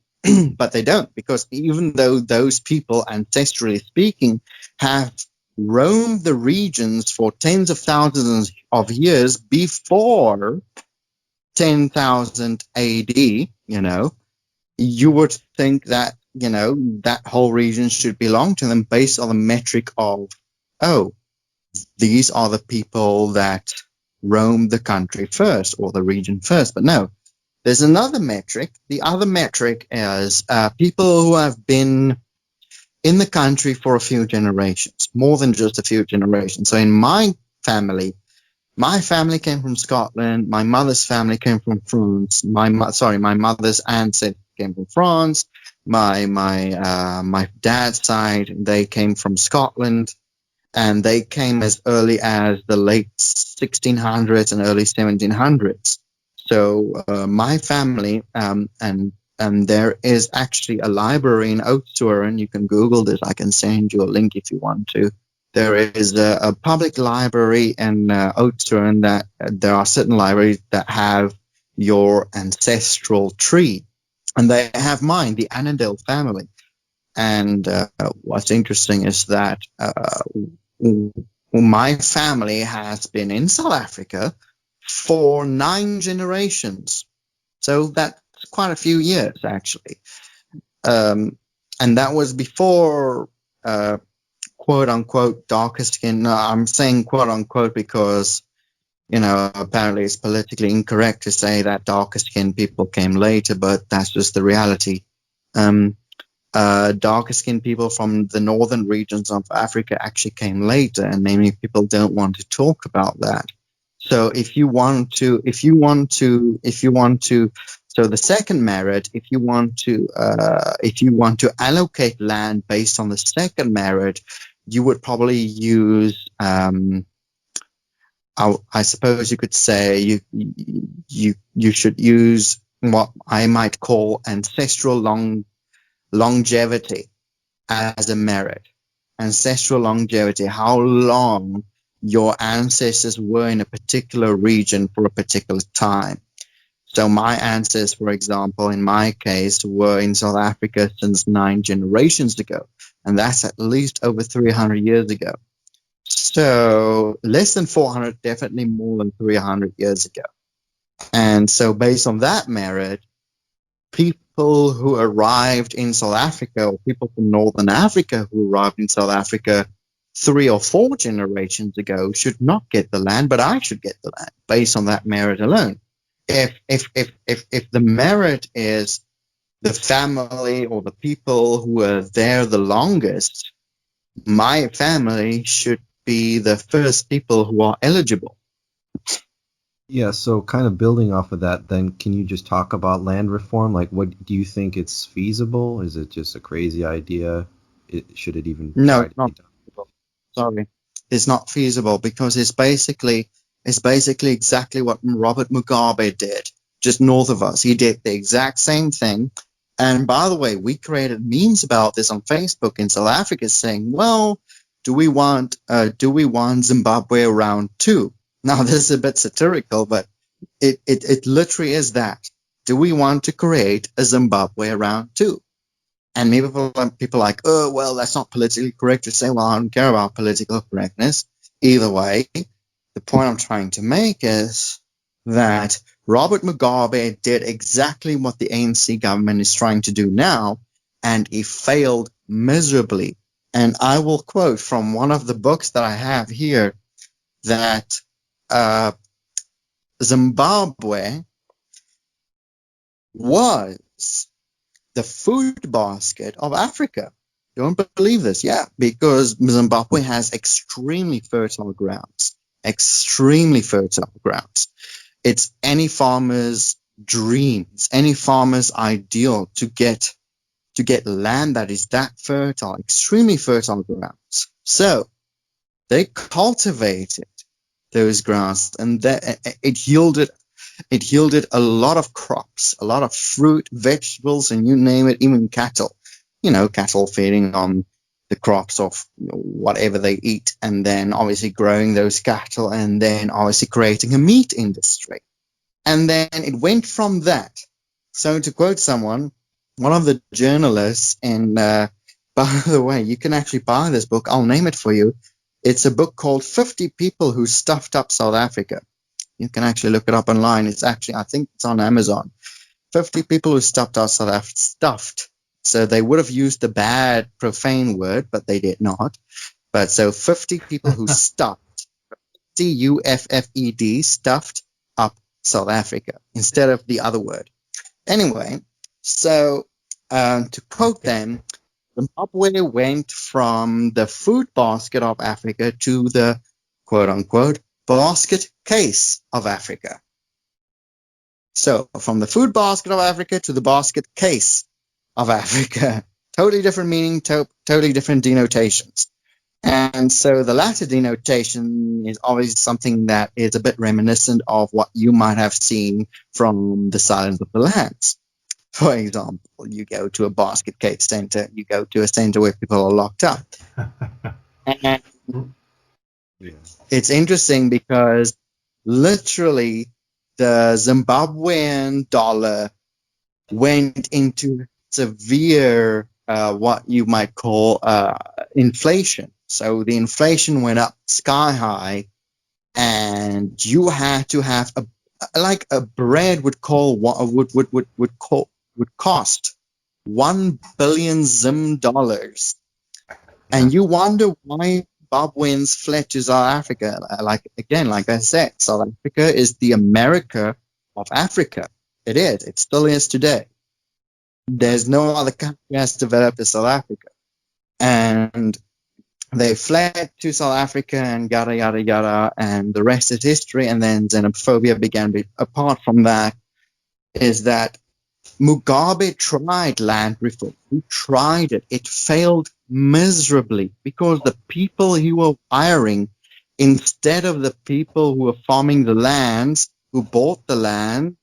But they don't, because even though those people, ancestrally speaking, have roamed the regions for tens of thousands of years before 10,000 AD, you would think that, that whole region should belong to them based on the metric of, oh, these are the people that roamed the country first or the region first. But no, there's another metric. The other metric is people who have been in the country for a few generations, more than just a few generations. So in my family came from Scotland. My mother's family came from France. My mother's ancestors came from France. My dad's side, they came from Scotland, and they came as early as the late 1600s and early 1700s. So my family, and there is actually a library in Oudtshoorn. You can Google this. I can send you a link if you want to. There is a public library in Oudtshoorn that there are certain libraries that have your ancestral tree, and they have mine, the Annandale family. And what's interesting is that my family has been in South Africa for 9 generations. So that's quite a few years, actually. And that was before quote unquote darker skin. I'm saying quote unquote because, apparently it's politically incorrect to say that darker skinned people came later, but that's just the reality. Darker skinned people from the northern regions of Africa actually came later, and many people don't want to talk about that. So if you want to So the second merit, if you want to allocate land based on the second merit, you would probably use, I suppose you could say you should use what I might call ancestral longevity as a merit. Ancestral longevity, how long your ancestors were in a particular region for a particular time. So my ancestors, for example, in my case, were in South Africa since 9 generations ago, and that's at least over 300 years ago. So less than 400, definitely more than 300 years ago. And so based on that merit, people who arrived in South Africa, or people from Northern Africa who arrived in South Africa 3 or 4 generations ago, should not get the land, but I should get the land based on that merit alone. If the merit is the family or the people who are there the longest, my family should be the first people who are eligible. Yeah, so kind of building off of that, then can you just talk about land reform? Like, what do you think it's feasible? Is it just a crazy idea? Should it even No, try it's to not be done? feasible. Sorry, it's not feasible because it's basically exactly what Robert Mugabe did, just north of us. He did the exact same thing. And by the way, we created memes about this on Facebook in South Africa, saying, "Well, do we want Zimbabwe round 2?" Now, this is a bit satirical, but it literally is that. Do we want to create a Zimbabwe round 2? And maybe people are like, oh, well, that's not politically correct to say. Well, I don't care about political correctness. Either way, the point I'm trying to make is that Robert Mugabe did exactly what the ANC government is trying to do now, and he failed miserably. And I will quote from one of the books that I have here that Zimbabwe was the food basket of Africa. Don't believe this? Yeah, because Zimbabwe has extremely fertile grounds. Extremely fertile grounds. It's any farmer's dreams, any farmer's ideal to get land that is that fertile, extremely fertile grounds. So they cultivated those grounds, and that it yielded a lot of crops, a lot of fruit, vegetables, and you name it, even cattle. Cattle feeding on the crops of whatever they eat, and then obviously growing those cattle, and then obviously creating a meat industry. And then it went from that. So to quote someone, one of the journalists, and by the way, you can actually buy this book. I'll name it for you. It's a book called 50 People Who Stuffed Up South Africa. You can actually look it up online. It's actually, I think it's on Amazon. 50 people who stuffed up South Africa. Stuffed. So they would have used the bad, profane word, but they did not. But so 50 people who stuffed, Stuffed, stuffed up South Africa instead of the other word. Anyway, so to quote them, Zimbabwe went from the food basket of Africa to the quote-unquote basket case of Africa. So from the food basket of Africa to the basket case of Africa. Totally different meaning, totally different denotations. And so the latter denotation is always something that is a bit reminiscent of what you might have seen from The Silence of the Lambs. For example, you go to a basket case center, you go to a center where people are locked up. And it's interesting because literally the Zimbabwean dollar went into severe what you might call inflation. So the inflation went up sky high, and you had to have a bread would cost 1 billion Zim dollars, and you wonder why Zimbabweans fled to South Africa. Like I said, South Africa is the America of Africa. It is. It still is today. There's no other country as developed as South Africa. And they fled to South Africa and yada, yada, yada, and the rest is history. And then xenophobia began. Apart from that, is that Mugabe tried land reform. He tried it. It failed miserably because the people he was hiring, instead of the people who were farming the lands, who bought the land,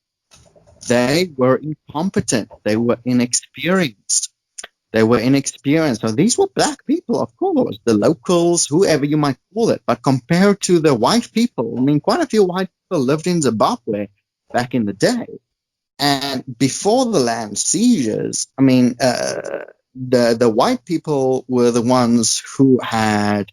they were incompetent. They were inexperienced. So these were black people, of course, the locals, whoever you might call it. But compared to the white people, I mean, quite a few white people lived in Zimbabwe back in the day. And before the land seizures, I mean, the white people were the ones who had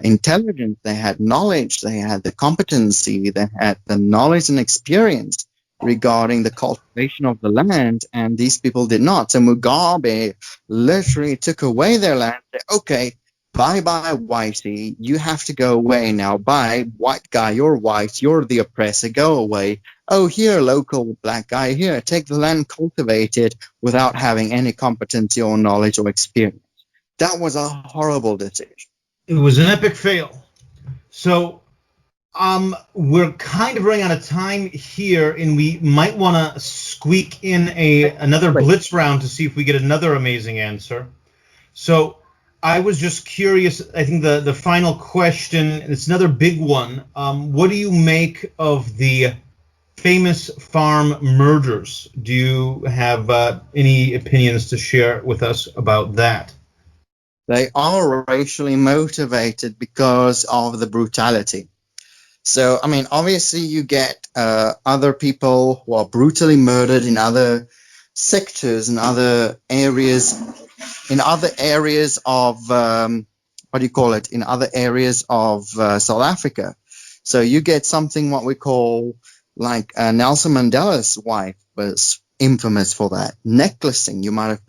intelligence, they had knowledge, they had the competency, they had the knowledge and experience regarding the cultivation of the land, and these people did not. So Mugabe literally took away their land. Said, okay, bye-bye, whitey. You have to go away now. Bye, white guy. You're white. You're the oppressor. Go away. Oh, here, local black guy. Here, take the land, cultivate it without having any competency or knowledge or experience. That was a horrible decision. It was an epic fail. So we're kind of running out of time here, and we might want to squeak in another blitz round to see if we get another amazing answer. So I was just curious, I think the final question, and it's another big one. What do you make of the famous farm murders? Do you have any opinions to share with us about that? They are racially motivated because of the brutality. So, I mean, obviously you get other people who are brutally murdered in other sectors, in other areas of, in other areas of South Africa. So you get something what we call, like Nelson Mandela's wife was infamous for that. Necklacing. You might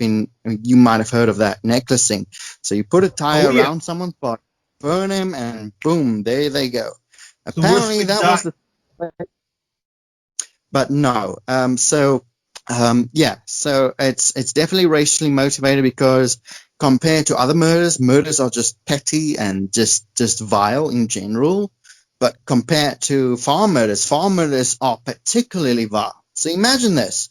have heard of that, necklacing. So you put a tie around someone's body, burn him, and boom, there they go. Apparently that was the, but no. So it's definitely racially motivated because compared to other murders are just petty and just vile in general. But compared to farm murders are particularly vile. So imagine this.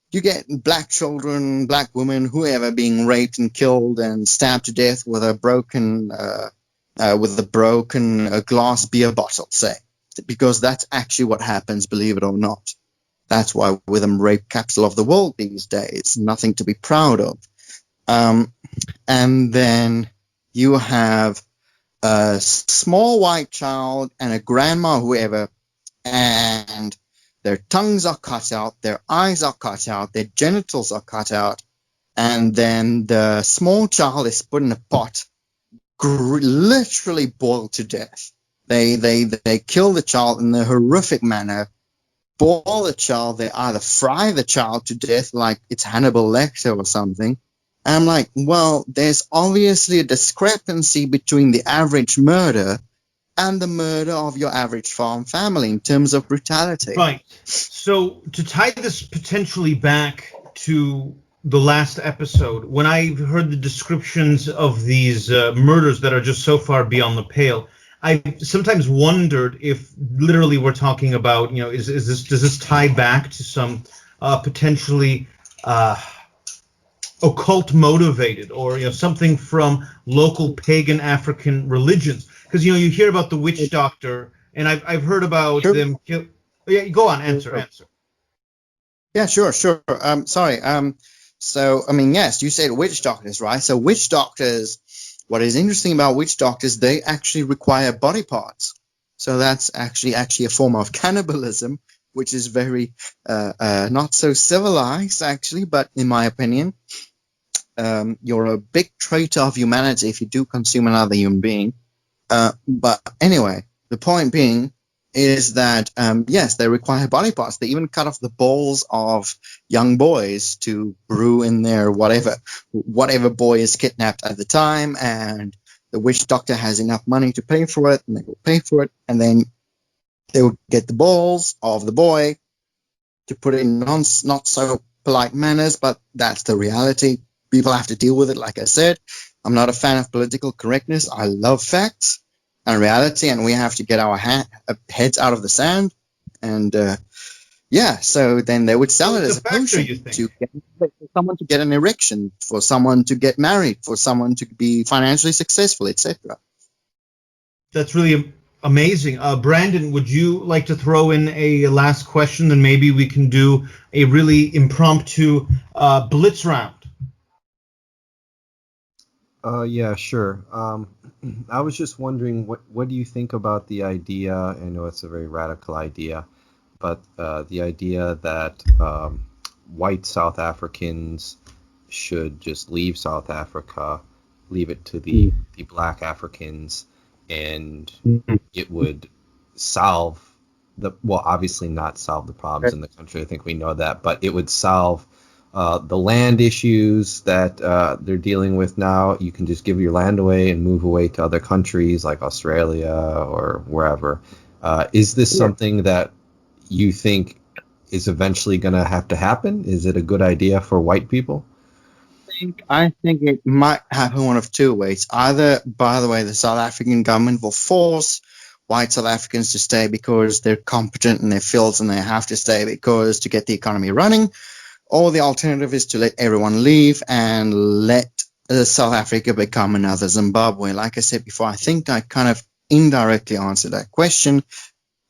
You get black children, black women, whoever being raped and killed and stabbed to death with a broken glass beer bottle, say, because that's actually what happens, believe it or not. That's why we're the rape capital of the world these days. Nothing to be proud of. And then you have a small white child and a grandma, whoever, and their tongues are cut out, their eyes are cut out, their genitals are cut out, and then the small child is put in a pot, literally boiled to death. They kill the child in a horrific manner, boil the child, they either fry the child to death like it's Hannibal Lecter or something. And I'm like, well, there's obviously a discrepancy between the average murder and the murder of your average farm family in terms of brutality. Right. So to tie this potentially back to the last episode, when I heard the descriptions of these murders that are just so far beyond the pale, I sometimes wondered if literally we're talking about, does this tie back to some potentially occult motivated or something from local pagan African religions? Because you hear about the witch doctor, and I've heard about them kill. Yeah, go on, answer. Yeah, sure. So I mean, yes, you said witch doctors, right? So witch doctors. What is interesting about witch doctors, they actually require body parts. So that's actually a form of cannibalism, which is very not so civilized, actually. But in my opinion, you're a big traitor of humanity if you do consume another human being. But anyway, the point being is that, yes, they require body parts. They even cut off the balls of young boys to brew in their whatever boy is kidnapped at the time, and the witch doctor has enough money to pay for it, and they will pay for it, and then they will get the balls of the boy to put it in not so polite manners, but that's the reality. People have to deal with it, like I said. I'm not a fan of political correctness. I love facts and reality, and we have to get our heads out of the sand and Yeah, so then they would sell So it it's as a a factor, potion you think? for someone to get an erection, for someone to get married, for someone to be financially successful, etc. That's really amazing. Brandon, would you like to throw in a last question? Then maybe we can do a really impromptu blitz round. Yeah, sure. I was just wondering, what do you think about the idea? I know it's a very radical idea, but the idea that white South Africans should just leave South Africa, leave it to the black Africans, and it would solve well, obviously not solve the problems in the country. I think we know that, but it would solve the land issues that they're dealing with now. You can just give your land away and move away to other countries like Australia or wherever. Is this something that you think is eventually going to have to happen? Is it a good idea for white people? I think it might happen one of two ways. Either, by the way, the South African government will force white South Africans to stay because they're competent in their fields and they have to stay because to get the economy running, or the alternative is to let everyone leave and let South Africa become another Zimbabwe. Like I said before, I think I kind of indirectly answered that question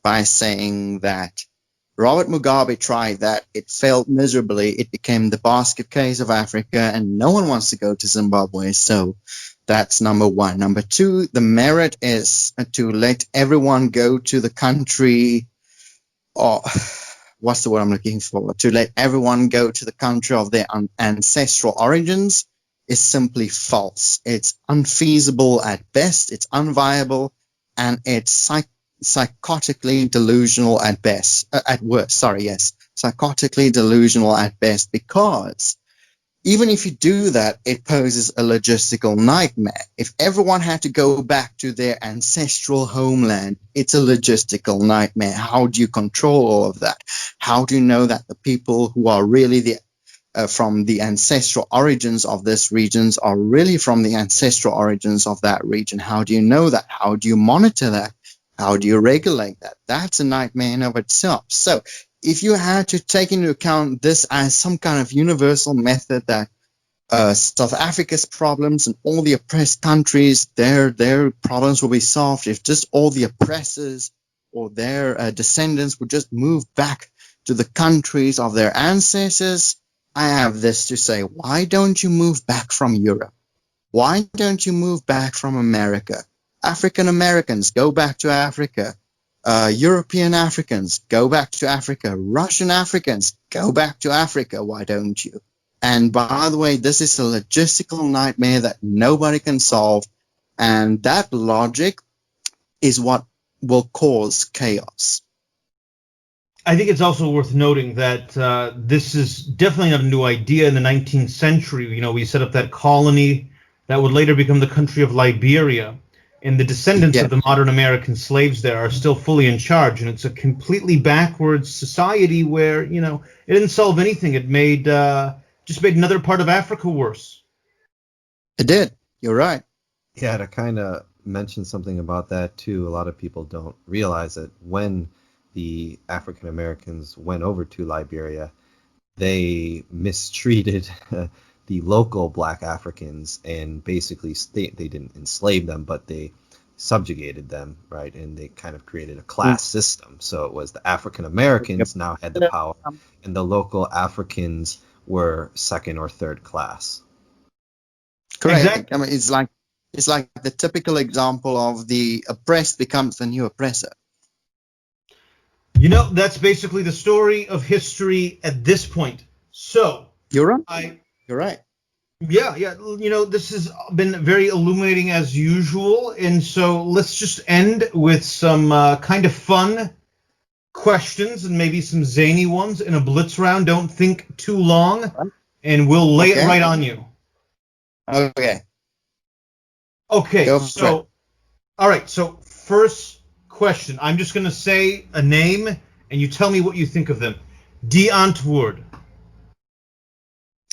by saying that Robert Mugabe tried that. It failed miserably. It became the basket case of Africa, and no one wants to go to Zimbabwe. So that's number one. Number two, the merit is to let everyone go to the country, or what's the word I'm looking for? To let everyone go to the country of their ancestral origins is simply false. It's unfeasible at best. It's unviable, and it's psychotically delusional at best, at worst. Sorry, yes, psychotically delusional at best, because even if you do that, it poses a logistical nightmare. If everyone had to go back to their ancestral homeland, it's a logistical nightmare. How do you control all of that? How do you know that the people who are really from the ancestral origins of this regions are really from the ancestral origins of that region? How do you know that? How do you monitor that? How do you regulate that? That's a nightmare in of itself. So if you had to take into account this as some kind of universal method that South Africa's problems and all the oppressed countries, their problems will be solved if just all the oppressors or their descendants would just move back to the countries of their ancestors, I have this to say: why don't you move back from Europe? Why don't you move back from America? African Americans, go back to Africa. European Africans, go back to Africa. Russian Africans, go back to Africa. Why don't you? And by the way, this is a logistical nightmare that nobody can solve. And that logic is what will cause chaos. I think it's also worth noting that this is definitely not a new idea. In the 19th century, we set up that colony that would later become the country of Liberia. And the descendants of the modern American slaves there are still fully in charge. And it's a completely backwards society where, it didn't solve anything. It just made another part of Africa worse. It did. You're right. Yeah, to kind of mention something about that, too, a lot of people don't realize that when the African Americans went over to Liberia, they mistreated the local black Africans, and basically they didn't enslave them, but they subjugated them, right? And they kind of created a class system. So it was the African Americans now had the power, and the local Africans were second or third class. Correct. Exactly. I mean, it's like the typical example of the oppressed becomes the new oppressor. That's basically the story of history at this point. So You're right. You're right. Yeah. This has been very illuminating as usual. And so let's just end with some kind of fun questions and maybe some zany ones in a blitz round. Don't think too long, and we'll lay it right on you. Okay. Okay. So, all right. So first question. I'm just going to say a name, and you tell me what you think of them. Die Antwoord.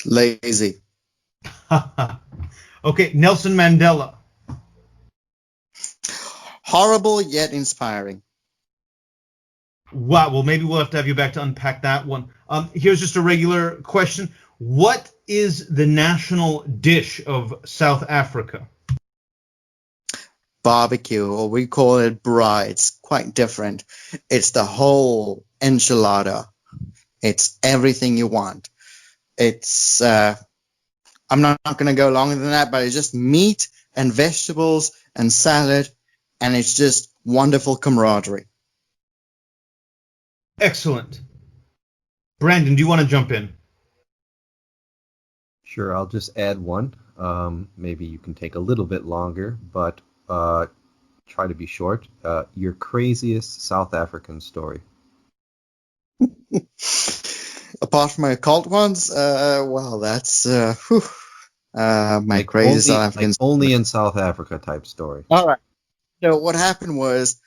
Lazy. Okay, Nelson Mandela. Horrible yet inspiring. Wow. Well, maybe we'll have to have you back to unpack that one. Here's just a regular question. What is the national dish of South Africa? Barbecue, or we call it braai. It's quite different. It's the whole enchilada. It's everything you want. It's I'm not going to go longer than that, but it's just meat and vegetables and salad, and it's just wonderful camaraderie. Excellent. Brandon, do you want to jump in? Sure, I'll just add one. Maybe you can take a little bit longer, but try to be short. Your craziest South African story. Apart from my occult ones, well, that's my crazy South African. Only in South Africa type story. All right. So what happened was,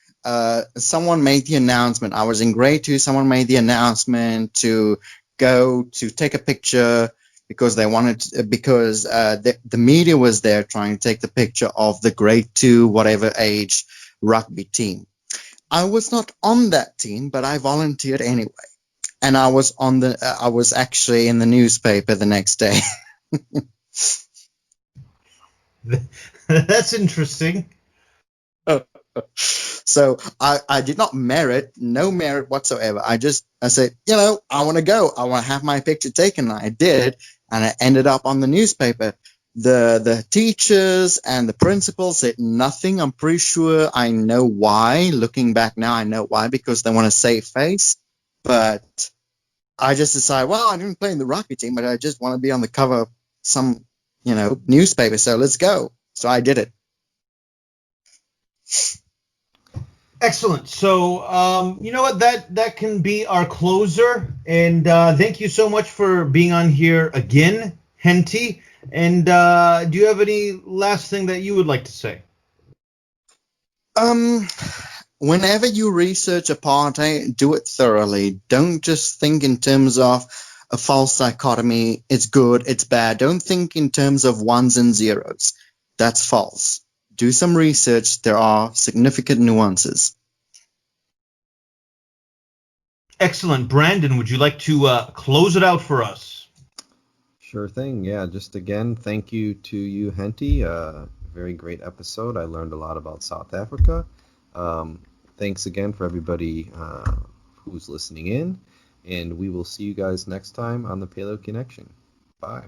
someone made the announcement. I was in grade 2. Someone made the announcement to go to take a picture because they wanted to, because the media was there trying to take the picture of the grade 2 whatever age rugby team. I was not on that team, but I volunteered anyway, and I was I was actually in the newspaper the next day. That's interesting. So I did not merit, no merit whatsoever. I said, I want to go. I want to have my picture taken. I did, and I ended up on the newspaper. The teachers and the principal said nothing. I'm pretty sure I know why. Looking back now, I know why, because they want to save face. But I just decided, well, I didn't play in the rugby team, but I just want to be on the cover of some, newspaper. So let's go. So I did it. Excellent. So, you know what? That can be our closer. And thank you so much for being on here again, Hentie. And do you have any last thing that you would like to say? Whenever you research apartheid, do it thoroughly. Don't just think in terms of a false dichotomy. It's good, it's bad. Don't think in terms of ones and zeros. That's false. Do some research. There are significant nuances. Excellent. Brandon, would you like to close it out for us? Sure thing. Yeah, just again, thank you to you, Hentie. Very great episode. I learned a lot about South Africa. Thanks again for everybody who's listening in, and we will see you guys next time on the Paleoconnection. Bye.